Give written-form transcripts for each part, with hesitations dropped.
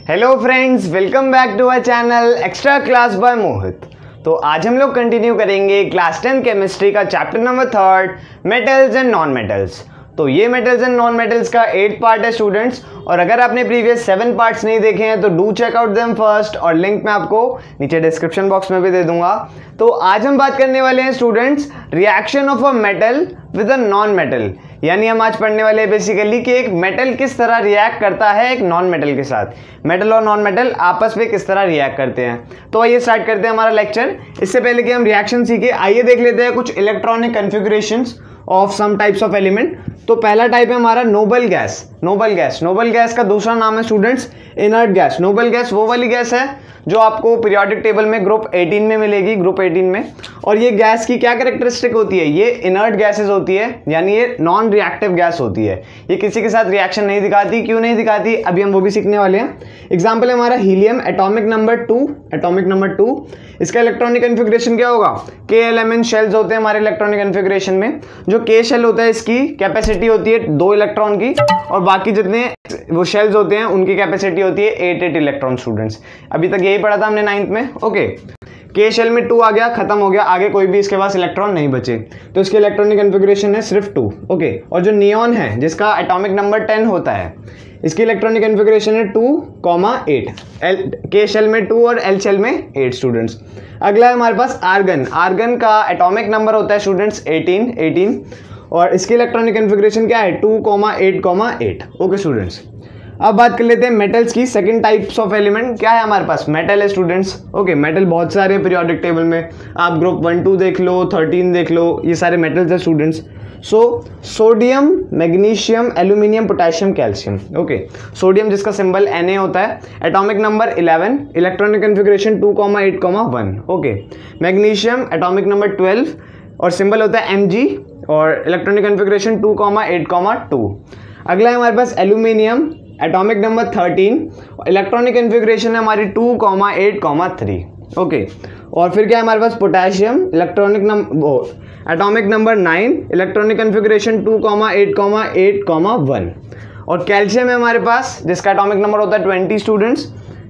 Hello friends, welcome back to our channel extra class by Mohit. तो आज हम लोग कंटिन्यू करेंगे क्लास 10 केमिस्ट्री का chapter number 3 metals and non metals. तो ये मेटल्स एंड नॉन मेटल्स का 8th पार्ट है स्टूडेंट्स, और अगर आपने प्रीवियस 7 पार्ट्स नहीं देखे हैं तो do check out them first, और लिंक मैं आपको नीचे डिस्क्रिप्शन बॉक्स में भी दे दूंगा। तो आज हम बात करने वाले हैं students reaction of a metal with a non metal, यानी हम आज पढ़ने वाले हैं बेसिकली कि एक मेटल किस तरह रिएक्ट करता है एक नॉन मेटल के साथ, मेटल और नॉन मेटल आपस में किस तरह रिएक्ट करते हैं। तो आइए स्टार्ट करते हैं हमारा लेक्चर। इससे पहले कि हम रिएक्शन सीखे, आइए देख लेते हैं कुछ electronic configurations of some types of element. तो पहला टाइप है हमारा नोबल गैस। नोबल गैस का दूसरा नाम है students inert gas. Noble gas वो वाली गैस है जो आपको पीरियोडिक टेबल में ग्रुप 18 में मिलेगी, ग्रुप 18 में। और ये गैस की क्या कैरेक्टरिस्टिक होती है, ये इनर्ट गैसेस होती है, यानी ये नॉन रिएक्टिव गैस होती है। ये किसी के साथ रिएक्शन नहीं दिखाती। क्यों नहीं दिखाती, अभी हम वो भी सीखने वाले हैं। एग्जाम्पल है हमारा हीलियम, एटॉमिक नंबर 2। इसका इलेक्ट्रॉनिक कॉन्फ़िगरेशन क्या होगा, K-L-M-N शेल्स होते हैं हमारे इलेक्ट्रॉनिक कॉन्फ़िगरेशन में। जो K शेल होता है इसकी कैपेसिटी होती है 2 इलेक्ट्रॉन की, और बाकी जितने वो शेल्स होते हैं उनकी कैपेसिटी होती है 8 इलेक्ट्रॉन। स्टूडेंट्स अभी तक यही पढ़ा था हमने 9th में। ओके, K शेल में 2 आ गया, खत्म हो गया, आगे कोई भी इसके पास इलेक्ट्रॉन नहीं बचे, तो इसके इलेक्ट्रॉनिक कॉन्फ़िगरेशन है सिर्फ 2। ओके, और जो नियॉन है जिसका एटॉमिक नंबर 10 होता है, इसकी इलेक्ट्रॉनिक कॉन्फ़िगरेशन है 2,8। K शेल में 2 और L शेल में 8 स्टूडेंट्स। अगला है हमारे पास आर्गन। आर्गन का एटॉमिक नंबर होता है स्टूडेंट्स 18, और इसकी इलेक्ट्रॉनिक कॉन्फ़िगरेशन क्या है 2,8,8। ओके स्टूडेंट्स, अब बात कर लेते हैं मेटल्स की। सेकंड टाइप्स ऑफ एलिमेंट क्या है हमारे पास, मेटल है स्टूडेंट्स। ओके, मेटल बहुत सारे हैं पीरियोडिक टेबल में, आप ग्रुप 1, 2 देख लो, 13 देख लो, ये सारे मेटल्स हैं students. So sodium, magnesium, aluminium, potassium, calcium. Okay, sodium जिसका सिंबल Na होता है, atomic number 11, electronic configuration 2,8,1। Okay, magnesium atomic number 12 और सिंबल होता है Mg, और इलेक्ट्रॉनिक कॉन्फ़िगरेशन 2,8,2। अगला है हमारे पास aluminium, atomic number 13, electronic configuration है हमारी 2,8,3। ओके, और फिर क्या है हमारे पास potassium, atomic number 9, electronic configuration 2,8,8,1। और कैल्शियम है हमारे पास जिसका एटॉमिक नंबर होता है 20 स्टूडेंट्स,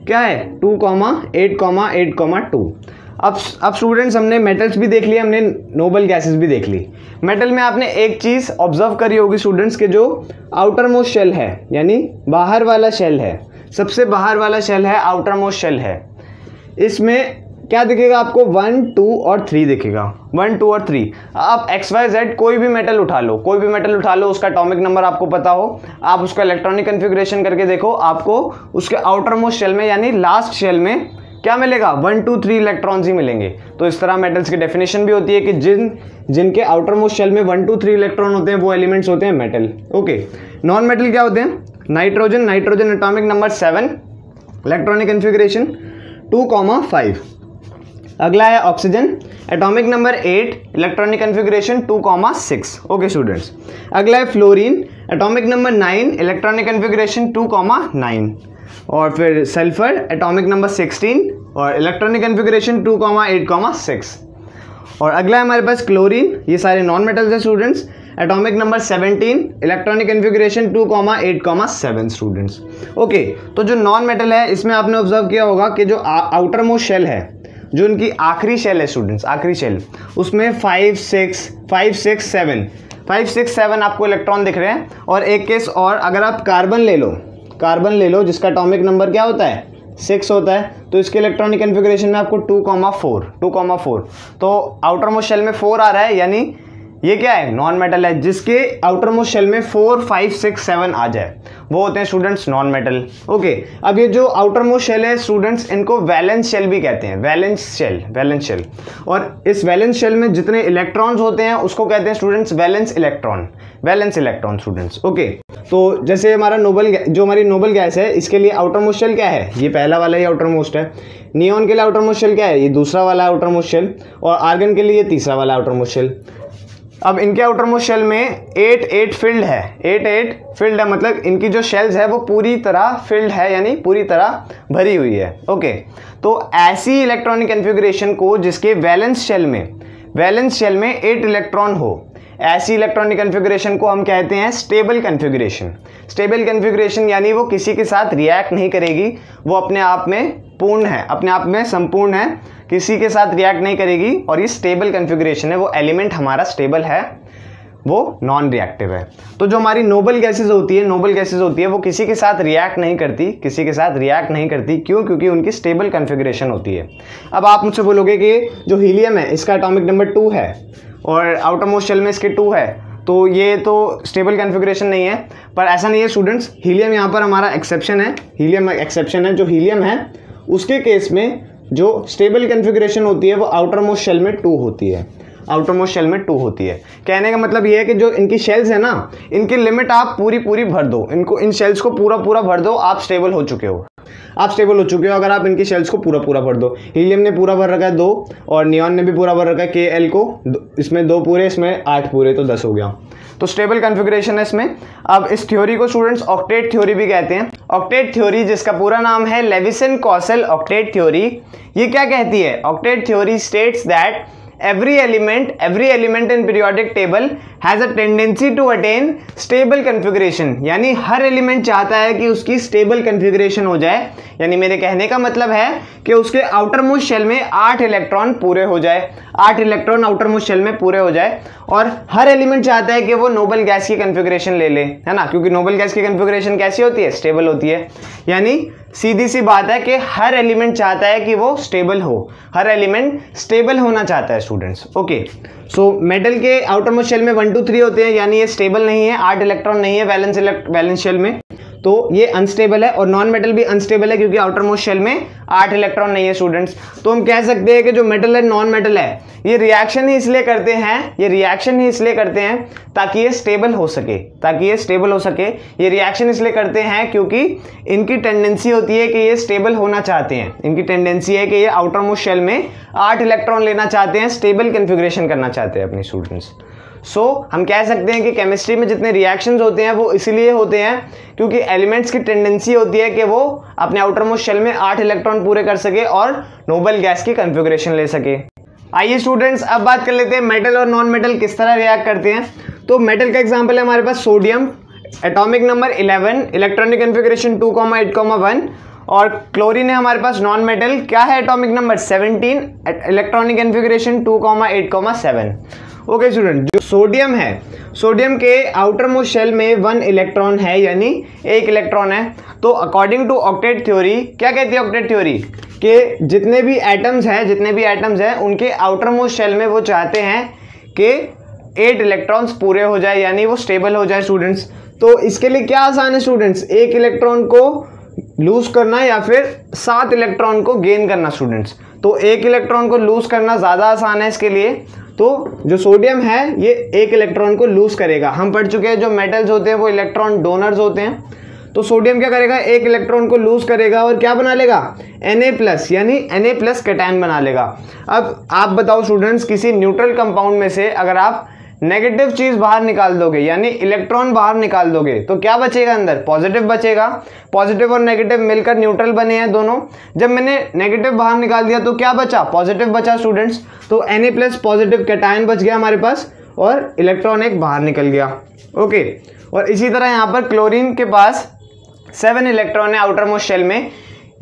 क्या है 2,8,8,2। अब स्टूडेंट्स हमने मेटल्स भी देख लिए, हमने नोबल गैसेस भी देख ली। मेटल में आपने एक चीज़ ऑब्जर्व करी होगी स्टूडेंट्स के जो आउटर मोस्ट शेल है, यानी बाहर वाला शेल है, सबसे बाहर वाला शेल है, आउटर मोस्ट शेल है। इसमें क्या दिखेगा आपको 1, 2 और 3 दिखेगा, 1, 2 और 3। आप XYZ कोई भी मेटल उठा लो, उसका एटॉमिक नंबर आपको पता हो, आप उसका इलेक्ट्रॉनिक कॉन्फ़िगरेशन करके देखो, आपको उसके आउटर मोस्ट शेल में यानी लास्ट शेल में क्या मिलेगा 1, 2, 3 इलेक्ट्रॉन्स ही मिलेंगे। तो इस तरह मेटल्स की डेफिनेशन भी होती है कि जिनके आउटर मोस्ट शेल में 1, 2, 3 इलेक्ट्रॉन होते हैं वो एलिमेंट्स होते हैं मेटल। ओके, नॉन मेटल क्या होते हैं, nitrogen atomic number 7, electronic configuration 2,5। अगला है oxygen, atomic number 8, electronic configuration 2,6। Okay students, अगला है fluorine, atomic number 9, electronic configuration 2,9। और फिर सल्फर, एटॉमिक नंबर 16 और इलेक्ट्रॉनिक कॉन्फ़िगरेशन 2,8,6। और अगला है हमारे पास क्लोरीन, ये सारे नॉन मेटल्स हैं students, atomic number 17, electronic configuration 2,8,7 students. Okay, तो जो नॉन मेटल है इसमें आपने ऑब्जर्व किया होगा कि जो आउटर मोस्ट शेल है, जो उनकी आखिरी शेल है स्टूडेंट्स, आखिरी शेल, उसमें 5, 6, 7 आपको इलेक्ट्रॉन दिख रहे हैं। और एक केस और, अगर आप कार्बन ले लो जिसका एटॉमिक नंबर क्या होता है 6 होता है, तो इसके इलेक्ट्रॉनिक कॉन्फ़िगरेशन में आपको 2,4। तो आउटर मोस्ट शेल में 4 आ रहा है, यानी ये क्या है नॉन मेटल है। जिसके आउटर मोस्ट शेल में 4, 5, 6, 7 आ जाए वो होते हैं स्टूडेंट्स नॉन मेटल। ओके, अब ये जो आउटर मोस्ट शेल है स्टूडेंट्स, इनको वैलेंस शेल भी कहते हैं, वैलेंस शेल। और इस वैलेंस शेल में जितने इलेक्ट्रॉन्स होते हैं उसको कहते हैं students valence electron students. Okay, तो जैसे हमारी नोबल गैस है, इसके लिए आउटर मोस्ट शेल क्या है, ये पहला वाला ही आउटर मोस्ट है। नियॉन के लिए आउटर मोस्ट शेल क्या है, ये दूसरा वाला आउटर मोस्ट शेल, और आर्गन के लिए ये तीसरा वाला आउटर मोस्ट शेल। अब इनके आउटर मोस्ट शेल में 8 फिल्ड है, 8 फिल्ड है, मतलब इनकी जो शेल्स है वो पूरी तरह फिल्ड है, यानी पूरी तरह भरी हुई है। ओके, तो ऐसी इलेक्ट्रॉनिक कॉन्फ़िगरेशन को जिसके वैलेंस शेल में 8 इलेक्ट्रॉन हो, ऐसी इलेक्ट्रॉनिक कन्फिगरेशन को हम कहते हैं स्टेबल कन्फिगरेशन। स्टेबल कन्फिगरेशन यानी वो किसी के साथ रिएक्ट नहीं करेगी, वो अपने आप में पूर्ण है, अपने आप में संपूर्ण है, किसी के साथ रिएक्ट नहीं करेगी, और ये स्टेबल कन्फिगरेशन है। वो एलिमेंट हमारा स्टेबल है, वो नॉन रिएक्टिव है। तो जो हमारी नोबल गैसेज होती है वो किसी के साथ रिएक्ट नहीं करती, किसी के साथ रिएक्ट नहीं करती। क्यों? क्योंकि उनकी स्टेबल कन्फिगरेशन होती है। अब आप मुझसे बोलोगे कि जो हीलियम है इसका एटॉमिक नंबर 2 है और आउटर मोस्ट शेल में इसके 2 है, तो ये तो स्टेबल कन्फिगरेशन नहीं है। पर ऐसा नहीं है स्टूडेंट्स, हीलियम यहाँ पर हमारा एक्सेप्शन है, हीलियम एक्सेप्शन है। जो हीलियम है उसके केस में जो स्टेबल कन्फिगरेशन होती है वो आउटर मोस्ट शेल में 2 होती है, आउटर मोस्ट शेल में 2 होती है। कहने का मतलब ये है कि जो इनकी शेल्स है ना, इनकी लिमिट आप पूरी भर दो, इनको, इन शेल्स को पूरा भर दो, आप स्टेबल हो चुके हो, आप स्टेबल हो चुके हो अगर आप इनकी शेल्स को पूरा भर दो। हीलियम ने पूरा भर रखा है 2 और नियॉन ने भी पूरा भर रखा है Kl को, इसमें 2 पूरे, इसमें 8 पूरे, तो 10 हो गया। तो स्टेबल कन्फिगरेशन है इसमें। अब इस थ्योरी को स्टूडेंट्स ऑक्टेट थ्योरी भी कहते हैं। ऑक्टेट थ्योरी, जिसका पूरा नाम है लेविसन-कॉसल ऑक्टेट थ्योरी, ये क्या कहती है? Octet theory states that every element in periodic table has a tendency to attain stable configuration। यानी हर एलिमेंट चाहता है कि उसकी स्टेबल कन्फिगरेशन हो जाए। यानी मेरे कहने का मतलब है कि उसके आउटर मोस्ट शेल में 8 इलेक्ट्रॉन पूरे हो जाए, 8 इलेक्ट्रॉन आउटर मोस्ट शेल में पूरे हो जाए। और हर एलिमेंट चाहता है कि वो नोबल गैस की कन्फिगरेशन ले ले, है ना, क्योंकि नोबल गैस की कन्फिगरेशन कैसी होती है? स्टेबल होती है। यानी सीधी सी बात है कि हर एलिमेंट चाहता है कि वो स्टेबल हो, हर एलिमेंट स्टेबल होना चाहता है स्टूडेंट्स। ओके, सो मेटल के आउटर मोस्ट शेल में 1 2 3 होते हैं, यानी ये स्टेबल नहीं है, 8 इलेक्ट्रॉन नहीं है वैलेंस शेल में, तो ये अनस्टेबल है। और नॉन मेटल भी अनस्टेबल है क्योंकि आउटर मोस्ट शेल में 8 इलेक्ट्रॉन नहीं है स्टूडेंट्स। तो हम कह सकते हैं कि जो मेटल है, नॉन मेटल है, ये रिएक्शन ही इसलिए करते हैं ताकि ये स्टेबल हो सके, ये रिएक्शन इसलिए करते हैं क्योंकि इनकी टेंडेंसी होती है कि ये स्टेबल होना चाहते हैं, इनकी टेंडेंसी है कि ये आउटर मोस्ट शेल में 8 इलेक्ट्रॉन लेना चाहते हैं, स्टेबल कन्फिगरेशन करना चाहते हैं अपनी स्टूडेंट्स। हम कह सकते हैं कि केमिस्ट्री में जितने रिएक्शंस होते हैं वो इसलिए होते हैं क्योंकि एलिमेंट्स की टेंडेंसी होती है कि वो अपने आउटर मोस्ट शेल में 8 इलेक्ट्रॉन पूरे कर सके और नोबल गैस की कन्फिगरेशन ले सके। आइए स्टूडेंट्स, अब बात कर लेते हैं मेटल और नॉन मेटल किस तरह रिएक्ट करते हैं। तो मेटल का एग्जांपल है हमारे पास sodium, atomic number 11, electronic configuration 2,8,1, और क्लोरीन है हमारे पास नॉन मेटल, क्या है? Atomic number 17, electronic configuration 2,8,7। Okay student, जो सोडियम है, सोडियम के आउटर मोस्ट शेल में 1 इलेक्ट्रॉन है, यानी 1 इलेक्ट्रॉन है। तो अकॉर्डिंग टू ऑक्टेट थ्योरी, क्या कहती है ऑक्टेट थ्योरी? कि जितने भी एटम्स हैं उनके आउटर मोस्ट शेल में वो चाहते हैं कि 8 इलेक्ट्रॉन्स पूरे हो जाए, यानी वो स्टेबल हो जाए स्टूडेंट्स। तो इसके लिए क्या आसान है स्टूडेंट्स? 1 इलेक्ट्रॉन को लूज करना या फिर 7 इलेक्ट्रॉन को गेन करना स्टूडेंट्स। तो 1 इलेक्ट्रॉन को लूज करना ज़्यादा आसान है इसके लिए। तो जो सोडियम है ये 1 इलेक्ट्रॉन को लूज करेगा। हम पढ़ चुके हैं जो मेटल्स होते हैं वो इलेक्ट्रॉन डोनर्स होते हैं। तो सोडियम क्या करेगा? 1 इलेक्ट्रॉन को लूज करेगा और क्या बना लेगा? Na+, यानी Na+ कैटायन बना लेगा। अब आप बताओ स्टूडेंट्स, किसी न्यूट्रल कंपाउंड में से अगर आप नेगेटिव चीज बाहर निकाल दोगे, यानी इलेक्ट्रॉन बाहर निकाल दोगे, तो क्या बचेगा अंदर? पॉजिटिव बचेगा। पॉजिटिव और नेगेटिव मिलकर न्यूट्रल बने हैं दोनों। जब मैंने नेगेटिव बाहर निकाल दिया तो क्या बचा? पॉजिटिव बचा स्टूडेंट्स। तो Na+ पॉजिटिव कैटायन बच गया हमारे पास और इलेक्ट्रॉन एक बाहर निकल गया। ओके, और इसी तरह यहाँ पर क्लोरीन के पास 7 इलेक्ट्रॉन है आउटर मोस्ट शेल में,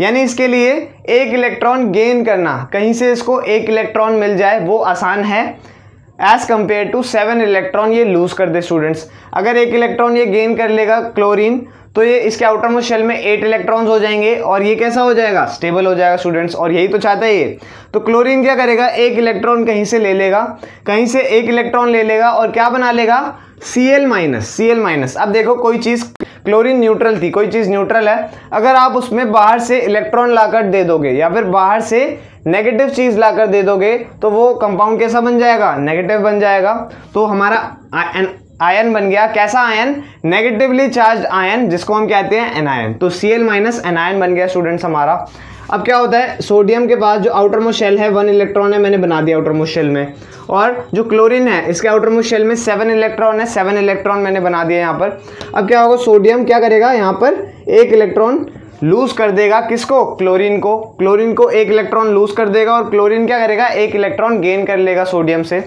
यानी इसके लिए 1 इलेक्ट्रॉन गेन करना, कहीं से इसको 1 इलेक्ट्रॉन मिल जाए वो आसान है एज कंपेयर टू 7 इलेक्ट्रॉन ये लूज कर दे स्टूडेंट्स। अगर 1 इलेक्ट्रॉन ये गेन कर लेगा क्लोरीन, तो ये इसके आउटर मोस्ट शेल में 8 इलेक्ट्रॉन्स हो जाएंगे और ये कैसा हो जाएगा? स्टेबल हो जाएगा स्टूडेंट्स, और यही तो चाहता है ये। तो क्लोरीन क्या करेगा? 1 इलेक्ट्रॉन कहीं से ले लेगा, कहीं से 1 इलेक्ट्रॉन ले लेगा और क्या बना लेगा? Cl-। अब देखो, कोई चीज, क्लोरीन न्यूट्रल थी, कोई चीज न्यूट्रल है, अगर आप उसमें बाहर से इलेक्ट्रॉन लाकर दे दोगे या फिर बाहर से नेगेटिव चीज लाकर दे दोगे तो वो कंपाउंड कैसा बन जाएगा? नेगेटिव बन जाएगा। तो हमारा आयन बन गया, कैसा आयन? नेगेटिवली चार्ज आयन, जिसको हम कहते हैं एनायन। तो Cl- एनायन बन गया स्टूडेंट्स हमारा। अब क्या होता है? सोडियम के पास जो आउटर मोस्ट शेल है 1 इलेक्ट्रॉन है, मैंने बना दिया आउटर मोस्ट शेल में, और जो क्लोरीन है इसके आउटर मोस्ट शेल में 7 इलेक्ट्रॉन है, 7 इलेक्ट्रॉन मैंने बना दिया यहाँ पर। अब क्या होगा? सोडियम क्या करेगा? यहाँ पर 1 इलेक्ट्रॉन लूज कर देगा, किसको? क्लोरीन को। क्लोरीन को 1 इलेक्ट्रॉन लूज कर देगा और क्लोरीन क्या करेगा? 1 इलेक्ट्रॉन गेन कर लेगा सोडियम से।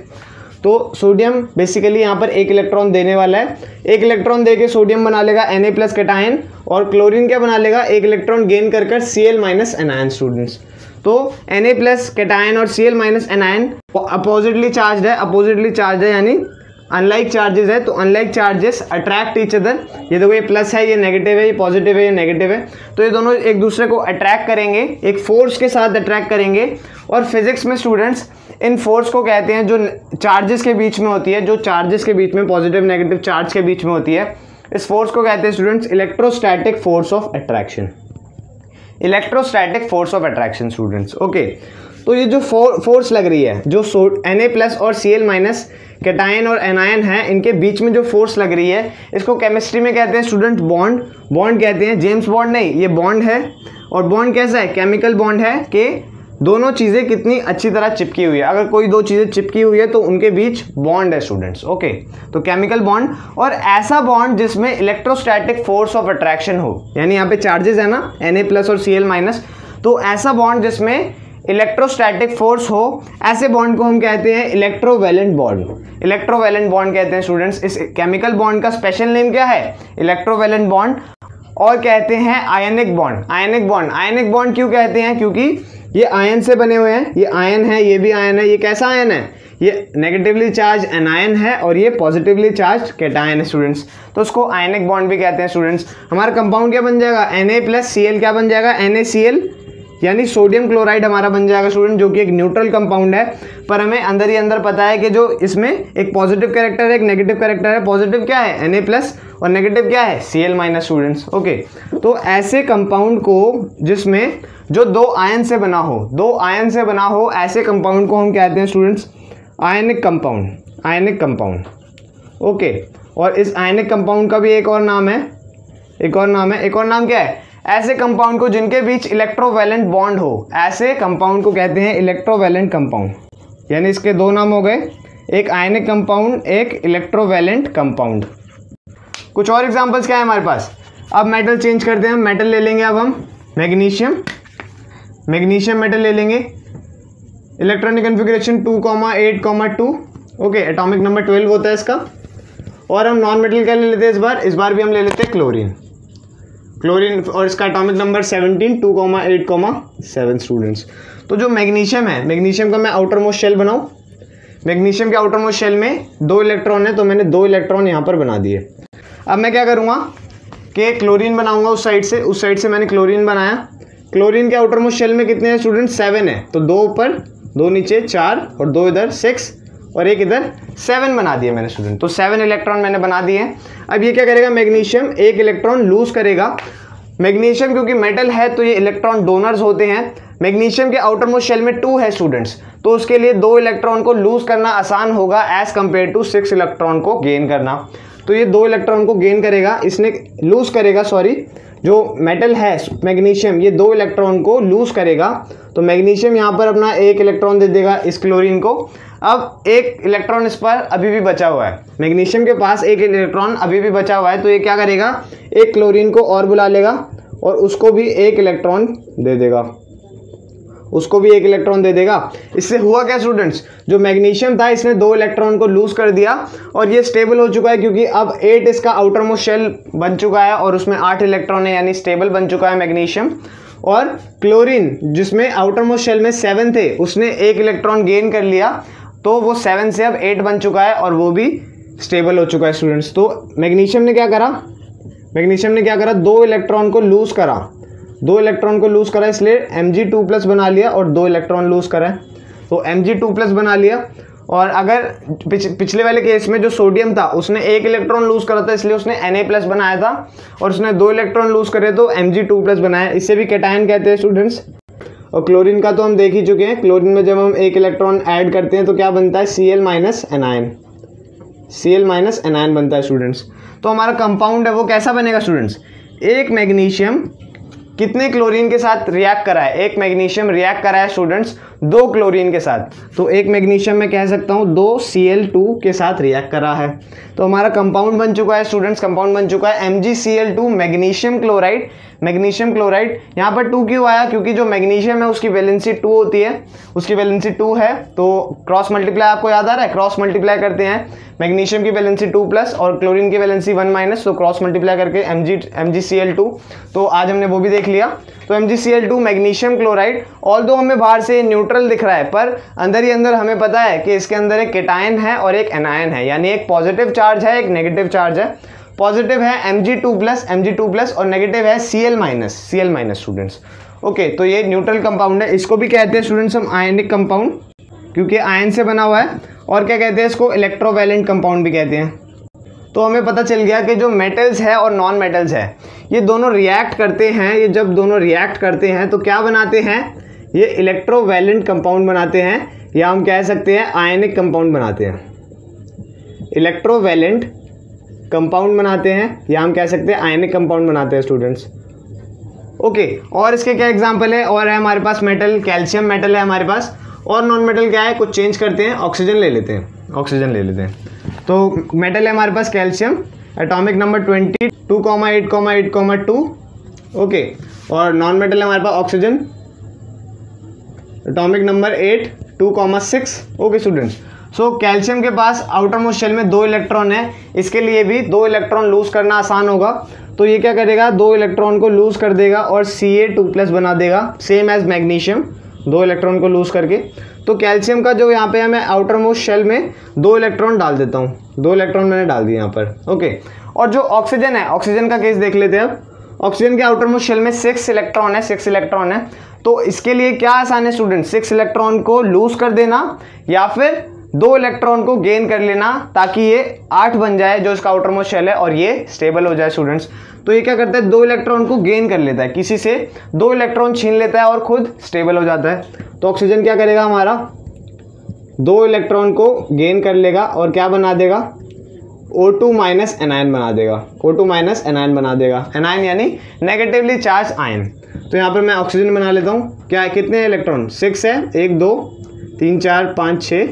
तो सोडियम बेसिकली यहाँ पर एक इलेक्ट्रॉन देने वाला है, एक इलेक्ट्रॉन देके सोडियम बना लेगा Na+ कैटायन, और क्लोरीन क्या बना लेगा, एक इलेक्ट्रॉन गेन कर Cl- एनायन स्टूडेंट्स। तो Na+ कैटायन और Cl- एनायन अपोजिटली चार्ज है यानी अनलाइक चार्जेस है, तो unlike charges attract each other. ये देखो ये प्लस है, ये नेगेटिव है, ये पॉजिटिव है, ये नेगेटिव है, तो ये दोनों एक दूसरे को अट्रैक्ट करेंगे, एक फोर्स के साथ अट्रैक्ट करेंगे। और फिजिक्स में स्टूडेंट्स इन फोर्स को कहते हैं, जो चार्जेस के बीच में होती है, जो चार्जेस के बीच में पॉजिटिव नेगेटिव चार्ज के बीच में होती है, इस फोर्स को कहते हैं students electrostatic force of attraction. Electrostatic force of attraction students. Okay, तो ये जो फोर्स लग रही है, जो Na+ और Cl- कैटायन और एनायन है, इनके बीच में जो फोर्स लग रही है, इसको केमिस्ट्री में कहते हैं स्टूडेंट बॉन्ड कहते हैं। जेम्स बॉन्ड नहीं, ये बॉन्ड है। और बॉन्ड कैसा है, केमिकल बॉन्ड है कि दोनों चीज़ें कितनी अच्छी तरह चिपकी हुई है। अगर कोई दो चीज़ें चिपकी हुई है तो उनके बीच बॉन्ड है स्टूडेंट्स। ओके, तो केमिकल बॉन्ड, और ऐसा बॉन्ड जिसमें इलेक्ट्रोस्टैटिक फोर्स ऑफ अट्रैक्शन हो, यानी यहाँ पे चार्जेस है ना Na+ और Cl-, तो ऐसा बॉन्ड जिसमें इलेक्ट्रोस्टैटिक फोर्स हो, ऐसे बॉन्ड को हम कहते हैं इलेक्ट्रोवैलेंट बॉन्ड। इलेक्ट्रोवैलेंट बॉन्ड कहते हैं स्टूडेंट्स। इस केमिकल बॉन्ड का स्पेशल नेम क्या है, इलेक्ट्रोवैलेंट बॉन्ड, और कहते हैं आयनिक बॉन्ड। आयनिक बॉन्ड क्यों कहते हैं, क्योंकि ये आयन से बने हुए हैं, ये आयन है, ये भी आयन है। ये कैसा आयन है, ये नेगेटिवली चार्ज एनायन है और ये पॉजिटिवली चार्ज कैटायन है स्टूडेंट्स, तो उसको आयनिक बॉन्ड भी कहते हैं स्टूडेंट्स। हमारा कंपाउंड क्या बन जाएगा, Na+ Cl क्या बन जाएगा, NaCl, यानी सोडियम क्लोराइड हमारा बन जाएगा स्टूडेंट, जो कि एक न्यूट्रल कंपाउंड है। पर हमें अंदर ही अंदर पता है कि जो इसमें एक पॉजिटिव कैरेक्टर है, एक नेगेटिव कैरेक्टर है। पॉजिटिव क्या है, Na+ और नेगेटिव क्या है, Cl- स्टूडेंट्स। ओके, तो ऐसे कंपाउंड को जिसमें जो दो आयन से बना हो, ऐसे कंपाउंड को हम कहते हैं स्टूडेंट्स आयनिक कंपाउंड। ओके, और इस आयनिक कंपाउंड का भी एक और नाम क्या है, ऐसे कंपाउंड को जिनके बीच इलेक्ट्रोवैलेंट बॉन्ड हो, ऐसे कंपाउंड को कहते हैं इलेक्ट्रोवैलेंट कंपाउंड। यानी इसके दो नाम हो गए, एक आयनिक कंपाउंड, एक इलेक्ट्रोवैलेंट कंपाउंड। कुछ और एग्जांपल्स क्या है हमारे पास। अब मेटल चेंज करते हैं, मेटल ले लेंगे अब हम मैग्नीशियम मेटल ले लेंगे। Electronic configuration 2,8,2। Okay, atomic number 12 होता है इसका। और हम नॉन मेटल क्या ले लेते हैं इस बार भी हम ले लेते हैं क्लोरीन, और इसका एटॉमिक नंबर 17, 2,8,7 स्टूडेंट्स। तो जो मैग्नीशियम है, मैग्नीशियम का मैं आउटर मोस्ट शेल बनाऊं। मैग्नीशियम के आउटर मोस्ट शेल में 2 इलेक्ट्रॉन है, तो मैंने 2 इलेक्ट्रॉन यहाँ पर बना दिए। अब मैं क्या करूँगा कि क्लोरीन बनाऊंगा उस साइड से मैंने क्लोरीन बनाया। क्लोरीन के आउटर मोस्ट शेल में कितने हैं स्टूडेंट, 7 है, तो 2 ऊपर 2 नीचे 4 और 2 इधर 6 और एक इधर 7 बना दिए मैंने स्टूडेंट। तो 7 इलेक्ट्रॉन मैंने बना दिए। अब ये क्या करेगा, मैग्नीशियम एक इलेक्ट्रॉन लूज करेगा। मैग्नीशियम क्योंकि मेटल है तो ये इलेक्ट्रॉन डोनर्स होते हैं। मैग्नीशियम के आउटर मोस्ट शेल में 2 है स्टूडेंट्स, तो उसके लिए 2 इलेक्ट्रॉन को लूज करना आसान होगा एज कंपेयर टू 6 इलेक्ट्रॉन को गेन करना। तो ये 2 इलेक्ट्रॉन को गेन करेगा, इसने लूज करेगा, जो मेटल है मैग्नीशियम ये 2 इलेक्ट्रॉन को लूज करेगा। तो मैग्नीशियम यहाँ पर अपना 1 इलेक्ट्रॉन दे देगा इस क्लोरीन को। अब 1 इलेक्ट्रॉन इस पर अभी भी बचा हुआ है, मैग्नीशियम के पास 1 इलेक्ट्रॉन अभी भी बचा हुआ है, तो ये क्या करेगा, एक क्लोरीन को और बुला लेगा और उसको भी 1 इलेक्ट्रॉन दे देगा। इससे हुआ क्या स्टूडेंट्स, जो मैग्नीशियम था इसने 2 इलेक्ट्रॉन को लूज कर दिया और ये स्टेबल हो चुका है, क्योंकि अब 8 इसका आउटर मोस्ट शेल बन चुका है और उसमें 8 इलेक्ट्रॉन है, यानी स्टेबल बन चुका है मैग्नीशियम। और क्लोरीन जिसमें आउटर मोस्ट शेल में 7 थे, उसने 1 इलेक्ट्रॉन गेन कर लिया, तो वो 7 से अब 8 बन चुका है और वो भी स्टेबल हो चुका है स्टूडेंट्स। तो मैग्नीशियम ने क्या करा, 2 इलेक्ट्रॉन को लूज करा, इसलिए Mg2+ बना लिया और 2 इलेक्ट्रॉन लूज करा है, तो Mg2+ बना लिया। और अगर पिछले वाले केस में जो सोडियम था उसने 1 इलेक्ट्रॉन लूज करा था, इसलिए उसने Na+ बनाया था, और उसने 2 इलेक्ट्रॉन लूज करे तो Mg2+ बनाया, इसे भी कैटायन कहते हैं स्टूडेंट्स। और क्लोरीन का तो हम देख ही चुके हैं, क्लोरीन में जब हम 1 इलेक्ट्रॉन ऐड करते हैं तो क्या बनता है, Cl- एनायन बनता है स्टूडेंट्स। तो हमारा कंपाउंड है वो कैसा बनेगा स्टूडेंट्स, एक मैग्नीशियम कितने क्लोरीन के साथ रिएक्ट करा है, एक मैग्नीशियम रिएक्ट करा है स्टूडेंट्स दो क्लोरीन के साथ, तो एक मैग्नीशियम में कह सकता हूँ 2 Cl2 के साथ रिएक्ट करा है। तो हमारा कंपाउंड बन चुका है स्टूडेंट्स, कंपाउंड बन चुका है MgCl2 magnesium chloride. Magnesium chloride यहाँ पर 2 क्यों आया? क्योंकि जो मैग्नीशियम है उसकी वैलेंसी 2 होती है, उसकी वैलेंसी 2 है, तो क्रॉस मल्टीप्लाई आपको याद आ रहा है, क्रॉस मल्टीप्लाई करते हैं, मैग्नीशियम की वैलेंसी 2+ और क्लोरीन की वैलेंसी 1-, तो क्रॉस मल्टीप्लाई करके MgCl2, तो आज हमने वो भी देख लिया। तो MgCl2 मैग्नीशियम क्लोराइड, ऑल्दो हमें बाहर से न्यूट्रल दिख रहा है पर अंदर ही अंदर हमें पता है कि इसके अंदर एक केटायन है और एक एनायन है, यानी एक पॉजिटिव चार्ज है, एक नेगेटिव चार्ज है। पॉजिटिव है Mg2+ और नेगेटिव है Cl- स्टूडेंट्स। ओके, तो ये न्यूट्रल कंपाउंड है, इसको भी कहते हैं स्टूडेंट्स हम आयनिक कंपाउंड, क्योंकि आयन से बना हुआ है। और क्या कहते हैं इसको? इलेक्ट्रोवैलेंट कंपाउंड भी कहते हैं। तो हमें पता चल गया कि जो मेटल्स है और नॉन मेटल्स है ये दोनों रिएक्ट करते हैं। ये जब दोनों रिएक्ट करते हैं तो क्या बनाते हैं? ये इलेक्ट्रोवैलेंट कंपाउंड बनाते हैं, या हम कह सकते हैं आयनिक कंपाउंड बनाते हैं। इलेक्ट्रोवैलेंट कंपाउंड बनाते हैं, या हम कह सकते हैं आयनिक कंपाउंड बनाते हैं स्टूडेंट्स। ओके, और इसके क्या एग्जांपल है? और है हमारे पास मेटल, कैल्शियम मेटल है हमारे पास। और नॉन मेटल क्या है? कुछ चेंज करते हैं, ऑक्सीजन ले लेते हैं, तो मेटल है हमारे पास कैल्शियम, एटॉमिक नंबर 20 2,8,8,2। ओके, और नॉन मेटल है हमारे पास oxygen, atomic number 8 2,6। Okay students, so calcium के पास आउटर मोस्ट शेल में 2 इलेक्ट्रॉन है, इसके लिए भी 2 इलेक्ट्रॉन लूज करना आसान होगा, तो ये क्या करेगा? 2 इलेक्ट्रॉन को लूज कर देगा और Ca2+ बना देगा, सेम एज मैग्नीशियम, 2 इलेक्ट्रॉन को लूज करके। तो कैल्शियम का जो यहाँ पे है, मैं आउटर मोस्ट शेल में 2 इलेक्ट्रॉन डाल देता हूँ, 2 इलेक्ट्रॉन मैंने डाल दिए यहाँ पर। ओके, और जो ऑक्सीजन है, ऑक्सीजन का केस देख लेते हैं अब। ऑक्सीजन के आउटर मोस्ट शेल में 6 इलेक्ट्रॉन है, तो इसके लिए क्या आसान है स्टूडेंट? 6 इलेक्ट्रॉन को लूज कर देना या फिर 2 इलेक्ट्रॉन को गेन कर लेना, ताकि ये 8 बन जाए जो इसका आउटर मोस्ट शेल है और ये स्टेबल हो जाए स्टूडेंट्स। तो ये क्या करता है? 2 इलेक्ट्रॉन को गेन कर लेता है, किसी से 2 इलेक्ट्रॉन छीन लेता है और खुद स्टेबल हो जाता है। तो ऑक्सीजन क्या करेगा? हमारा 2 इलेक्ट्रॉन को गेन कर लेगा और क्या बना देगा? O2- एनायन बना देगा, O2- एनायन बना देगा, एनायन यानी नेगेटिवली चार्ज आयन। तो यहाँ पर मैं ऑक्सीजन बना लेता हूँ। क्या है? कितने इलेक्ट्रॉन? 6 है, 1 2 3 4 5 6,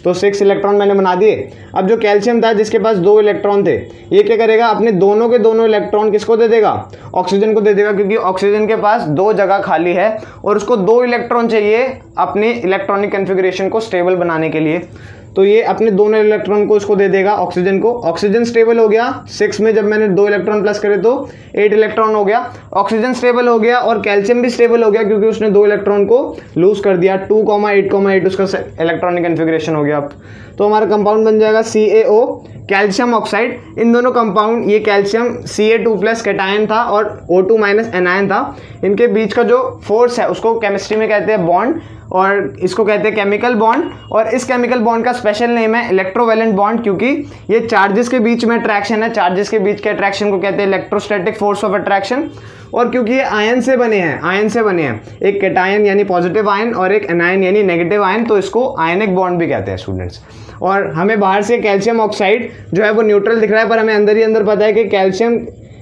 तो 6 इलेक्ट्रॉन मैंने बना दिए। अब जो कैल्शियम था जिसके पास 2 इलेक्ट्रॉन थे, ये क्या करेगा? अपने दोनों के दोनों इलेक्ट्रॉन किसको दे देगा? ऑक्सीजन को दे देगा, क्योंकि ऑक्सीजन के पास 2 जगह खाली है और उसको 2 इलेक्ट्रॉन चाहिए अपने इलेक्ट्रॉनिक कन्फिग्रेशन को स्टेबल बनाने के लिए। तो ये अपने दोनों इलेक्ट्रॉन को उसको दे देगा, ऑक्सीजन को। ऑक्सीजन स्टेबल हो गया, 6 में जब मैंने 2 इलेक्ट्रॉन प्लस करे तो 8 इलेक्ट्रॉन हो गया। ऑक्सीजन स्टेबल हो गया और कैल्शियम भी स्टेबल हो गया, क्योंकि उसने 2 इलेक्ट्रॉन को लूज कर दिया। 2,8,8 उसका इलेक्ट्रॉनिक कन्फिग्रेशन हो गया। तो हमारा कंपाउंड बन जाएगा CaO, कैल्शियम ऑक्साइड। इन दोनों कंपाउंड, ये कैल्शियम Ca2+ कैटायन था और O2- एनायन था, इनके बीच का जो फोर्स है उसको केमिस्ट्री में कहते हैं बॉन्ड, और इसको कहते हैं केमिकल बॉन्ड। और इस केमिकल बॉन्ड का स्पेशल नेम है इलेक्ट्रोवैलेंट बॉन्ड, क्योंकि ये चार्जेस के बीच में अट्रैक्शन है, चार्जेस के बीच के अट्रैक्शन को कहते हैं इलेक्ट्रोस्टैटिक फोर्स ऑफ अट्रैक्शन। और क्योंकि ये आयन से बने हैं, एक कैटायन यानी पॉजिटिव आयन और एक एनायन यानी नेगेटिव आयन, तो इसको आयनिक बॉन्ड भी कहते हैं स्टूडेंट्स। और हमें बाहर से कैल्शियम ऑक्साइड जो है वो न्यूट्रल दिख रहा है, पर हमें अंदर ही अंदर पता है कि कैल्शियम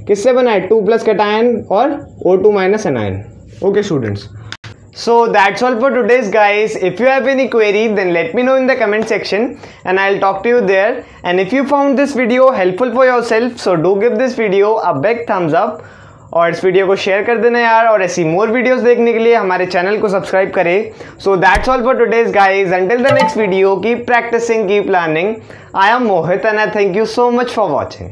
किससे बना है? 2+ कैटायन और O2- anion. Okay students, so that's all for today's guys. If you have any query then let me know in the comment section and I'll talk to you there. And if you found this video helpful for yourself, so do give this video a big thumbs up और इस video को share कर देना यार, और ऐसी more videos देखने के लिए हमारे चैनल को सब्सक्राइब करें। So that's all for today's guys, until the next video keep practicing, keep learning. I am Mohit and I thank you so much for watching.